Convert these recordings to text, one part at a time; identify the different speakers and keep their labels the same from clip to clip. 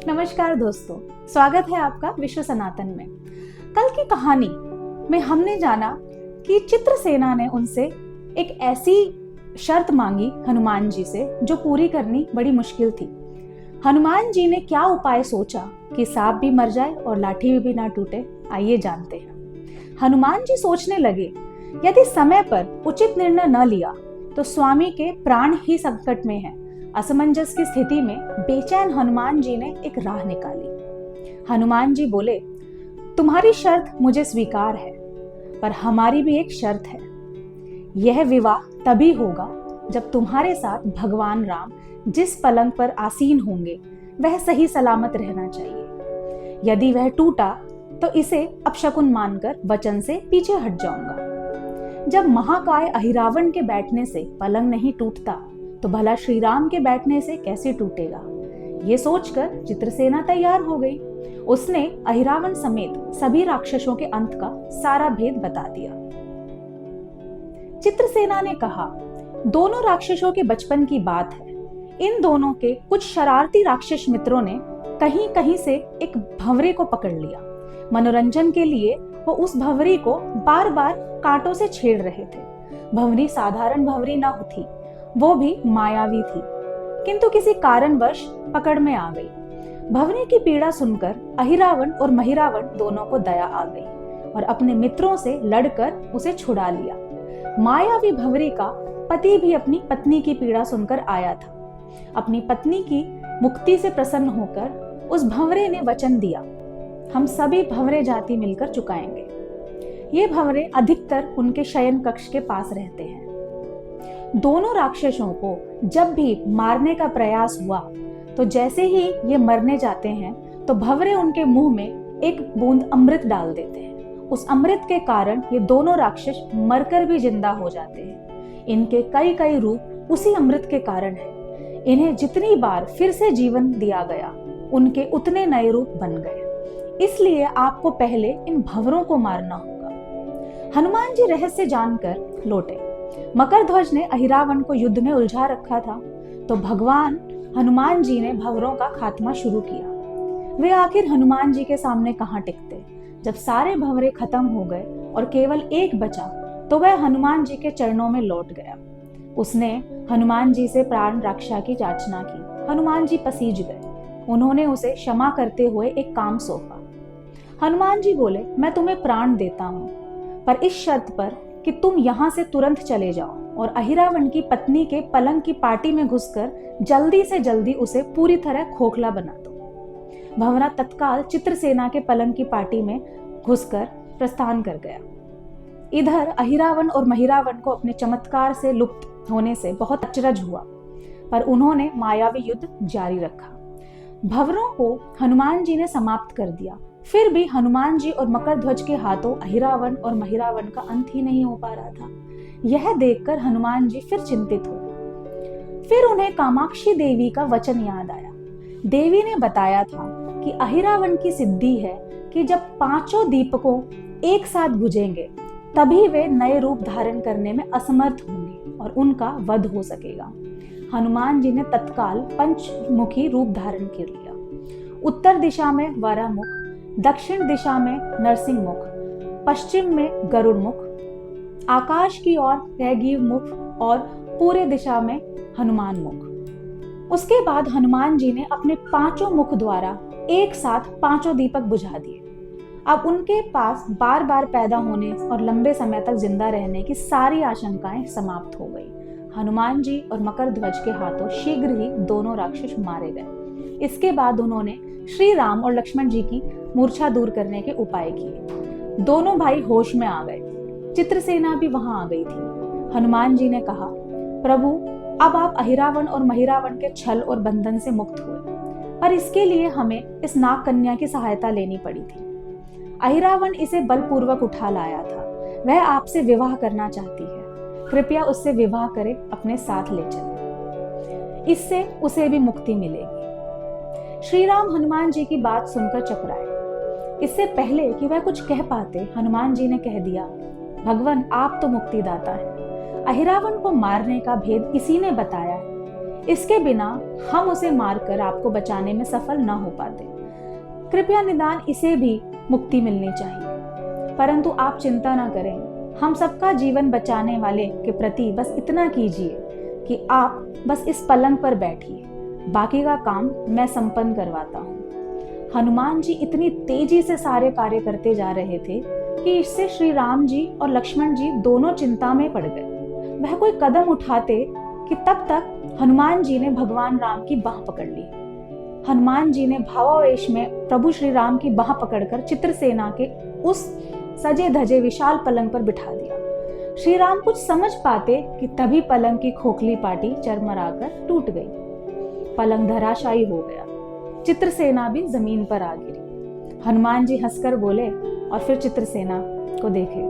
Speaker 1: नमस्कार दोस्तों, स्वागत है आपका विश्व सनातन में। कल की कहानी में हमने जाना कि चित्रसेना ने उनसे एक ऐसी शर्त मांगी हनुमान जी से जो पूरी करनी बड़ी मुश्किल थी। हनुमान जी ने क्या उपाय सोचा कि सांप भी मर जाए और लाठी भी ना टूटे, आइए जानते हैं। हनुमान जी सोचने लगे, यदि समय पर उचित निर्णय न लिया तो स्वामी के प्राण ही संकट में हैं। असमंजस की स्थिति में बेचैन हनुमान जी ने एक राह निकाली। हनुमान जी बोले, तुम्हारी शर्त मुझे स्वीकार है, पर हमारी भी एक शर्त है। यह विवाह तभी होगा जब तुम्हारे साथ भगवान राम जिस पलंग पर आसीन होंगे वह सही सलामत रहना चाहिए। यदि वह टूटा तो इसे अपशकुन मानकर वचन से पीछे हट जाऊंगा। जब महाकाय अहिरावण के बैठने से पलंग नहीं टूटता तो भला श्री राम के बैठने से कैसे टूटेगा। ये सोचकर चित्रसेना तैयार हो गई। उसने अहिरावण समेत सभी राक्षसों के अंत का सारा भेद बता दिया। चित्रसेना ने कहा, दोनों राक्षसों के बचपन की बात है। इन दोनों के कुछ शरारती राक्षस मित्रों ने कहीं कहीं से एक भंवरे को पकड़ लिया। मनोरंजन के लिए वो उस भंवरी को बार बार कांटों से छेड़ रहे थे। भंवरी साधारण भंवरी न थी, वो भी मायावी थी, किंतु किसी कारणवश पकड़ में आ गई। भंवरी की पीड़ा सुनकर अहिरावण और महिरावण दोनों को दया आ गई और अपने मित्रों से लड़कर उसे छुड़ा लिया। मायावी भंवरी का पति भी अपनी पत्नी की पीड़ा सुनकर आया था। अपनी पत्नी की मुक्ति से प्रसन्न होकर उस भंवरे ने वचन दिया, हम सभी भंवरे जाति मिलकर चुकाएंगे। ये भंवरे अधिकतर उनके शयन कक्ष के पास रहते हैं। दोनों राक्षसों को जब भी मारने का प्रयास हुआ तो जैसे ही ये मरने जाते हैं तो भंवरे उनके मुंह में एक बूंद अमृत डाल देते हैं। उस अमृत के कारण ये दोनों राक्षस मरकर भी जिंदा हो जाते हैं। इनके कई कई रूप उसी अमृत के कारण है। इन्हें जितनी बार फिर से जीवन दिया गया उनके उतने नए रूप बन गए। इसलिए आपको पहले इन भंवरों को मारना होगा। हनुमान जी रहस्य जानकर लौटे। मकरध्वज ने अहिरावण को युद्ध में उलझा रखा था, तो भगवान हनुमान जी ने भंवरों का खात्मा शुरू किया। वे आखिर हनुमान जी के सामने कहां टिकते। जब सारे भंवरे खत्म हो गए और केवल एक बचा तो वह हनुमान जी के चरणों में लौट गया। उसने हनुमान जी से प्राण रक्षा की याचना की। हनुमान जी पसीज गए। उन्होंने उसे क्षमा करते हुए एक काम सौंपा। हनुमान जी बोले, मैं तुम्हें प्राण देता हूं, पर इस शर्त पर कि तुम यहाँ से तुरंत चले जाओ और अहिरावण की पत्नी के पलंग की पार्टी में घुसकर जल्दी से जल्दी उसे पूरी तरह खोखला बना दो। भंवरा तत्काल चित्रसेना के पलंग की पार्टी में घुसकर प्रस्थान कर गया। इधर अहिरावण और महिरावण को अपने चमत्कार से लुप्त होने से बहुत अचरज हुआ, पर उन्होंने मायावी युद्ध जारी रखा। भंवरों को हनुमान जी ने समाप्त कर दिया। फिर भी हनुमान जी और मकरध्वज के हाथों अहिरावण और महिरावण का अंत ही नहीं हो पा रहा था। यह देखकर हनुमान जी फिर चिंतित हुए। फिर उन्हें कामाक्षी देवी का वचन याद आया। देवी ने बताया था कि अहिरावण की सिद्धि है कि जब पांचों दीपकों एक साथ बुझेंगे तभी वे नए रूप धारण करने में असमर्थ होंगे और उनका वध हो सकेगा। हनुमान जी ने तत्काल पंचमुखी रूप धारण कर लिया। उत्तर दिशा में वरामुख, दक्षिण दिशा में नरसिंह मुख, पश्चिम में गरुड़ मुख, आकाश की ओर रैगीव मुख और पूरे दिशा में हनुमान मुख। उसके बाद हनुमान जी ने अपने पांचों मुख द्वारा एक साथ पांचों दीपक बुझा दिए। अब उनके पास बार बार पैदा होने और लंबे समय तक जिंदा रहने की सारी आशंकाएं समाप्त हो गई। हनुमान जी और मकरध्वज के हाथों शीघ्र ही दोनों राक्षस मारे गए। इसके बाद उन्होंने श्री राम और लक्ष्मण जी की मूर्छा दूर करने के उपाय किए। दोनों भाई होश में आ गए। चित्रसेना भी वहां आ गई थी। हनुमान जी ने कहा, प्रभु, अब आप अहिरावण और महिरावण के छल और बंधन से मुक्त हुए, पर इसके लिए हमें इस नाग कन्या की सहायता लेनी पड़ी थी। अहिरावण इसे बलपूर्वक उठा लाया था। वह आपसे विवाह करना चाहती है। कृपया उससे विवाह करें, अपने साथ ले चलें। इससे उसे भी मुक्ति मिलेगी। श्री राम हनुमान जी की बात सुनकर चकराए। इससे पहले कि वह कुछ कह पाते, हनुमान जी ने कह दिया, भगवान, आप तो मुक्तिदाता हैं। अहिरावण को मारने का भेद इसी ने बताया है। इसके बिना हम उसे मारकर आपको बचाने में सफल न हो पाते। कृपया निदान इसे भी मुक्ति मिलनी चाहिए। परंतु आप चिंता न करें, हम सबका जीवन बचाने वाले के प्रति बस इतना कीजिए कि आप बस इस पलंग पर बैठिए, बाकी का काम मैं संपन्न करवाता हूँ। हनुमान जी इतनी तेजी से सारे कार्य करते जा रहे थे कि इससे श्री राम जी और लक्ष्मण जी दोनों चिंता में पड़ गए। वह कोई कदम उठाते कि तब तक हनुमान जी ने भगवान राम की बाह पकड़ ली। हनुमान जी ने भावावेश में प्रभु श्री राम की बाह पकड़कर चित्रसेना के उस सजे धजे विशाल पलंग पर बिठा दिया। श्री राम कुछ समझ पाते कि तभी पलंग की खोखली पाटी चरमराकर टूट गई। पलंग धराशायी हो गया। चित्रसेना भी जमीन पर आ गिरी। हनुमान जी हंसकर बोले और फिर चित्रसेना को देखे,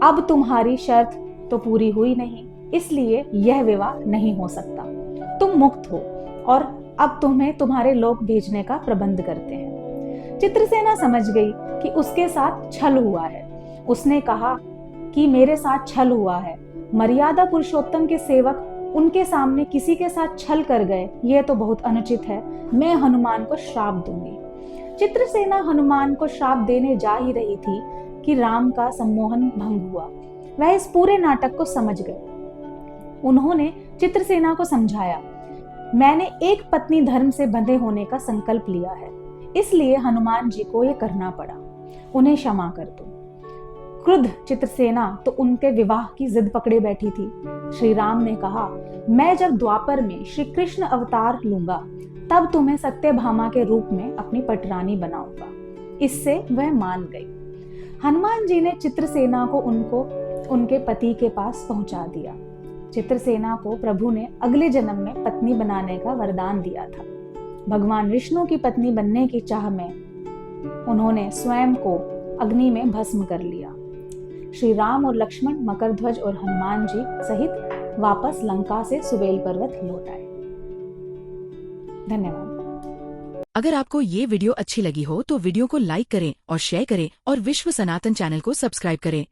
Speaker 1: अब तुम्हारी शर्त तो पूरी हुई नहीं, इसलिए यह विवाह नहीं हो सकता। तुम मुक्त हो और अब तुम्हें तुम्हारे लोग भेजने का प्रबंध करते हैं। चित्रसेना समझ गई कि उसके साथ छल हुआ है। उसने कहा कि मेरे साथ छल हुआ है। मर्यादा पुरुषोत्तम के सेवक उनके सामने किसी के साथ छल कर गए, यह तो बहुत अनुचित है। मैं हनुमान को श्राप दूंगी। चित्रसेना हनुमान को श्राप देने जा ही रही थी कि राम का सम्मोहन भंग हुआ। वह इस पूरे नाटक को समझ गए। उन्होंने चित्रसेना को समझाया, मैंने एक पत्नी धर्म से बंधे होने का संकल्प लिया है, इसलिए हनुमान जी को यह करना पड़ा। उन्हें क्षमा कर दो। क्रुद्ध चित्रसेना तो उनके विवाह की जिद पकड़े बैठी थी। श्री राम ने कहा, मैं जब द्वापर में श्री कृष्ण अवतार लूंगा तब तुम्हें सत्यभामा के रूप में अपनी पटरानी बनाऊंगा। इससे वह मान गई। हनुमान जी ने चित्रसेना को उनके पति के पास पहुंचा दिया। चित्रसेना को प्रभु ने अगले जन्म में पत्नी बनाने का वरदान दिया था। भगवान विष्णु की पत्नी बनने की चाह में उन्होंने स्वयं को अग्नि में भस्म कर लिया। श्री राम और लक्ष्मण, मकरध्वज और हनुमान जी सहित वापस लंका से सुबेल पर्वत लौट आए। धन्यवाद।
Speaker 2: अगर आपको ये वीडियो अच्छी लगी हो तो वीडियो को लाइक करें और शेयर करें और विश्व सनातन चैनल को सब्सक्राइब करें।